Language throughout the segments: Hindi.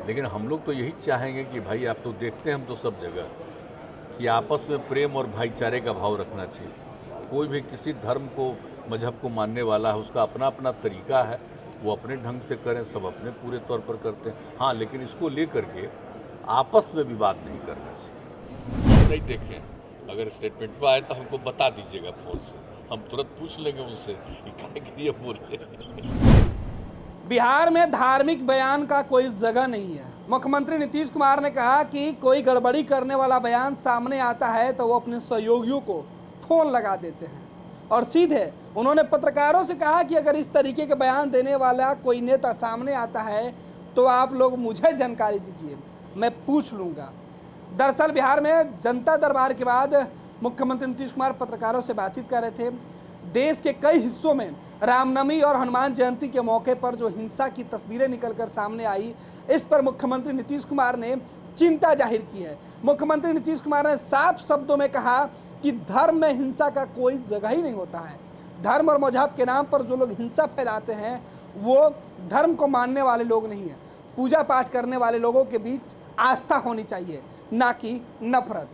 लेकिन हम लोग तो यही चाहेंगे कि भाई आप तो देखते हैं हम तो सब जगह कि आपस में प्रेम और भाईचारे का भाव रखना चाहिए। कोई भी किसी धर्म को मजहब को मानने वाला है, उसका अपना अपना तरीका है, वो अपने ढंग से करें, सब अपने पूरे तौर पर करते हैं। हाँ, लेकिन इसको लेकर के आपस में विवाद नहीं करना चाहिए। नहीं देखें, अगर स्टेटमेंट में आए तो हमको बता दीजिएगा फ़ोन से, हम तुरंत पूछ लेंगे उनसे कि क्या के लिए बोल रहे हैं। बिहार में धार्मिक बयान का कोई जगह नहीं है। मुख्यमंत्री नीतीश कुमार ने कहा कि कोई गड़बड़ी करने वाला बयान सामने आता है तो वो अपने सहयोगियों को फोन लगा देते हैं और सीधे उन्होंने पत्रकारों से कहा कि अगर इस तरीके के बयान देने वाला कोई नेता सामने आता है तो आप लोग मुझे जानकारी दीजिए, मैं पूछ लूँगा। दरअसल बिहार में जनता दरबार के बाद मुख्यमंत्री नीतीश कुमार पत्रकारों से बातचीत कर रहे थे। देश के कई हिस्सों में रामनवमी और हनुमान जयंती के मौके पर जो हिंसा की तस्वीरें निकलकर सामने आई, इस पर मुख्यमंत्री नीतीश कुमार ने चिंता जाहिर की है। मुख्यमंत्री नीतीश कुमार ने साफ शब्दों में कहा कि धर्म में हिंसा का कोई जगह ही नहीं होता है। धर्म और मजहब के नाम पर जो लोग हिंसा फैलाते हैं वो धर्म को मानने वाले लोग नहीं हैं। पूजा पाठ करने वाले लोगों के बीच आस्था होनी चाहिए, ना कि नफरत।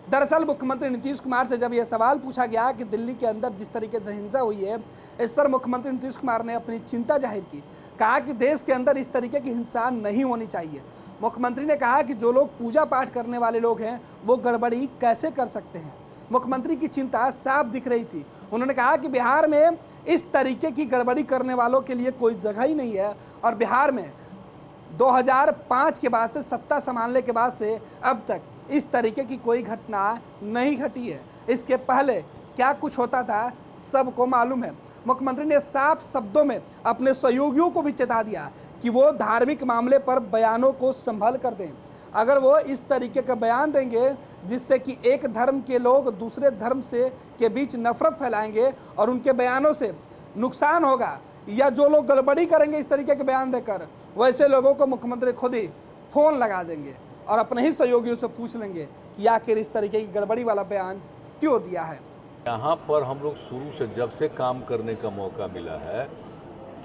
दरअसल मुख्यमंत्री नीतीश कुमार से जब यह सवाल पूछा गया कि दिल्ली के अंदर जिस तरीके से हिंसा हुई है, इस पर मुख्यमंत्री नीतीश कुमार ने अपनी चिंता जाहिर की। कहा कि देश के अंदर इस तरीके की हिंसा नहीं होनी चाहिए। मुख्यमंत्री ने कहा कि जो लोग पूजा पाठ करने वाले लोग हैं वो गड़बड़ी कैसे कर सकते हैं। मुख्यमंत्री की चिंता साफ दिख रही थी। उन्होंने कहा कि बिहार में इस तरीके की गड़बड़ी करने वालों के लिए कोई जगह ही नहीं है और बिहार में 2005 के बाद से सत्ता संभालने के बाद से अब तक इस तरीके की कोई घटना नहीं घटी है। इसके पहले क्या कुछ होता था सबको मालूम है। मुख्यमंत्री ने साफ शब्दों में अपने सहयोगियों को भी चेता दिया कि वो धार्मिक मामले पर बयानों को संभल कर दें। अगर वो इस तरीके का बयान देंगे जिससे कि एक धर्म के लोग दूसरे धर्म से के बीच नफरत फैलाएंगे और उनके बयानों से नुकसान होगा, या जो लोग गड़बड़ी करेंगे इस तरीके के बयान देकर, वैसे लोगों को मुख्यमंत्री खुद ही फ़ोन लगा देंगे और अपने ही सहयोगियों से पूछ लेंगे कि आखिर इस तरीके की गड़बड़ी वाला बयान क्यों दिया है। यहाँ पर हम लोग शुरू से जब से काम करने का मौका मिला है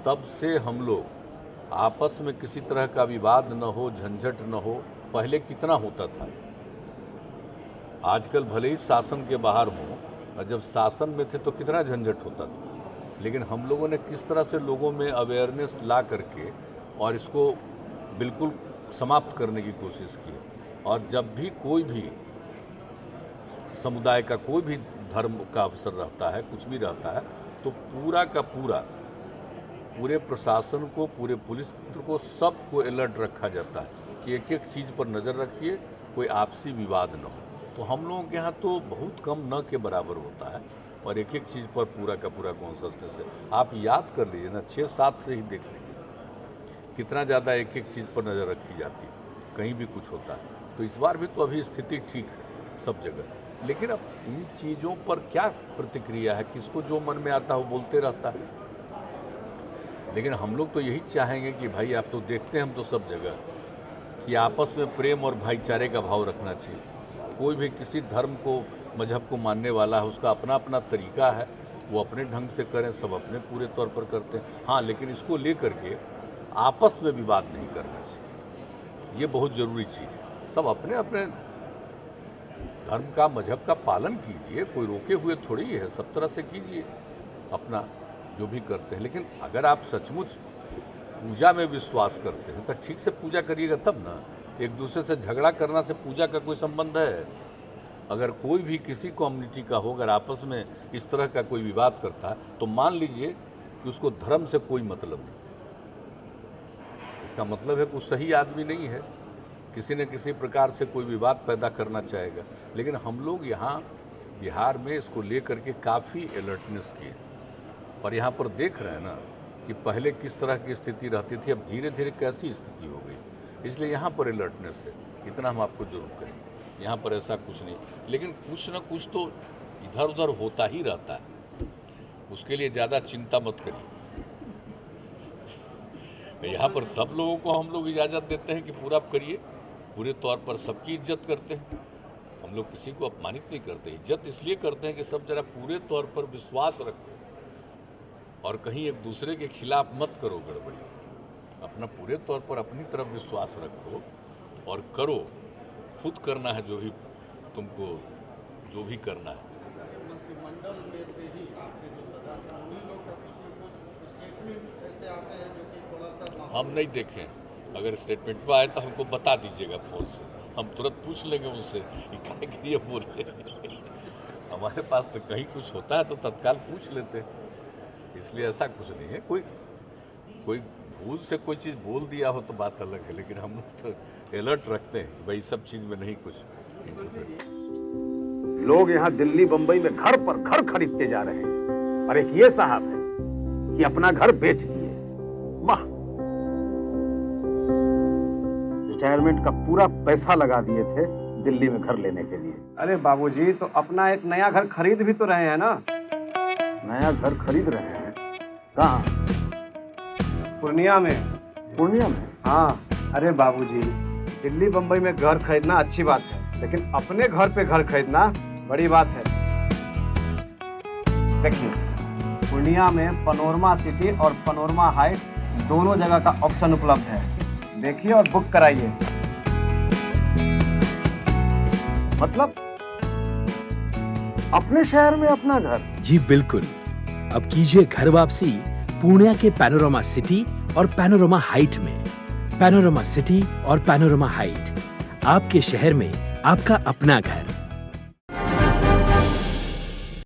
तब से हम लोग आपस में किसी तरह का विवाद न हो, झंझट न हो। पहले कितना होता था, आजकल भले ही शासन के बाहर हो और जब शासन में थे तो कितना झंझट होता था। लेकिन हम लोगों ने किस तरह से लोगों में अवेयरनेस ला करके और इसको बिल्कुल समाप्त करने की कोशिश की है। और जब भी कोई भी समुदाय का कोई भी धर्म का अवसर रहता है, कुछ भी रहता है, तो पूरा का पूरा पूरे प्रशासन को, पूरे पुलिस तंत्र को, सबको अलर्ट रखा जाता है कि एक एक चीज़ पर नज़र रखिए, कोई आपसी विवाद न हो। तो हम लोगों के यहाँ तो बहुत कम न के बराबर होता है और एक एक चीज़ पर पूरा का पूरा कॉन्शसनेस है। आप याद कर लीजिए ना, 6-7 से ही देख लीजिए कितना ज़्यादा एक एक चीज़ पर नज़र रखी जाती है, कहीं भी कुछ होता है। तो इस बार भी तो अभी स्थिति ठीक है सब जगह। लेकिन अब इन चीज़ों पर क्या प्रतिक्रिया है, किसको जो मन में आता है वो बोलते रहता है। लेकिन हम लोग तो यही चाहेंगे कि भाई आप तो देखते हैं हम तो सब जगह कि आपस में प्रेम और भाईचारे का भाव रखना चाहिए। कोई भी किसी धर्म को मजहब को मानने वाला है, उसका अपना अपना तरीका है, वो अपने ढंग से करें, सब अपने पूरे तौर पर करते हैं। हाँ, लेकिन इसको लेकर के आपस में विवाद नहीं करना चाहिए, ये बहुत ज़रूरी चीज़ है। सब अपने अपने धर्म का, मजहब का पालन कीजिए, कोई रोके हुए थोड़ी है, सब तरह से कीजिए अपना जो भी करते हैं। लेकिन अगर आप सचमुच पूजा में विश्वास करते हैं तो ठीक से पूजा करिएगा तब ना। एक दूसरे से झगड़ा करना से पूजा का कोई संबंध है? अगर कोई भी किसी कम्युनिटी का हो, अगर आपस में इस तरह का कोई विवाद करता है तो मान लीजिए कि उसको धर्म से कोई मतलब नहीं, इसका मतलब है कि वो सही आदमी नहीं है, किसी न किसी प्रकार से कोई विवाद पैदा करना चाहेगा। लेकिन हम लोग यहाँ बिहार में इसको लेकर के काफ़ी अलर्टनेस किए और यहाँ पर देख रहे हैं ना कि पहले किस तरह की स्थिति रहती थी, अब धीरे धीरे कैसी स्थिति हो गई। इसलिए यहाँ पर अलर्टनेस है, इतना हम आपको जरूर कहें। यहाँ पर ऐसा कुछ नहीं, लेकिन कुछ न कुछ तो इधर उधर होता ही रहता है, उसके लिए ज़्यादा चिंता मत करिए। यहाँ पर सब लोगों को हम लोग इजाज़त देते हैं कि पूरा करिए, पूरे तौर पर सबकी इज्जत करते हैं। हम लोग किसी को अपमानित नहीं करते, इज्जत इसलिए करते हैं कि सब जरा पूरे तौर पर विश्वास रखो और कहीं एक दूसरे के खिलाफ मत करो गड़बड़ी। अपना पूरे तौर पर अपनी तरफ विश्वास रखो और करो, खुद करना है जो भी तुमको जो भी करना है। मंत्रिमंडल में से ही आपके जो सदस्य हैं उन्हीं लोग का कुछ न कुछ स्टेटमेंट ऐसे आते हैं जो कि थोड़ा सा हम नहीं देखें, अगर स्टेटमेंट पे आए तो हमको बता दीजिएगा फ़ोन से, हम तुरंत पूछ लेंगे उनसे कि काहे के लिए बोल रहे हैं। हमारे पास तो कहीं कुछ होता है तो तत्काल पूछ लेते हैं, इसलिए ऐसा कुछ नहीं है। कोई भूल से कोई चीज़ बोल दिया हो तो बात अलग है, लेकिन हम लोग तो अलर्ट रखते हैं कि भाई सब चीज़ में नहीं कुछ इंटरफेयर। लोग यहाँ दिल्ली बंबई में घर पर घर खरीदते जा रहे हैं और एक ये साहब है कि अपना घर बेच दिए। वाह, रिटायरमेंट का पूरा पैसा लगा दिए थे दिल्ली में घर लेने के लिए। अरे बाबूजी, तो अपना एक नया घर खरीद भी तो रहे हैं ना। नया घर खरीद रहे हैं? कहाँ? पूर्णिया में। पूर्णिया में? हाँ। अरे बाबूजी, दिल्ली बंबई में घर खरीदना अच्छी बात है, लेकिन अपने घर पे घर खरीदना बड़ी बात है। देखिए, पूर्णिया में पनोरमा सिटी और पनोरमा हाइट दोनों जगह का ऑप्शन उपलब्ध है। देखिए और बुक कराइए। मतलब अपने शहर में अपना घर? जी बिल्कुल। अब कीजिए घर वापसी पूर्णिया के पैनोरमा सिटी और पैनोरमा हाइट में। पैनोरमा सिटी और पैनोरमा हाइट, आपके शहर में आपका अपना घर।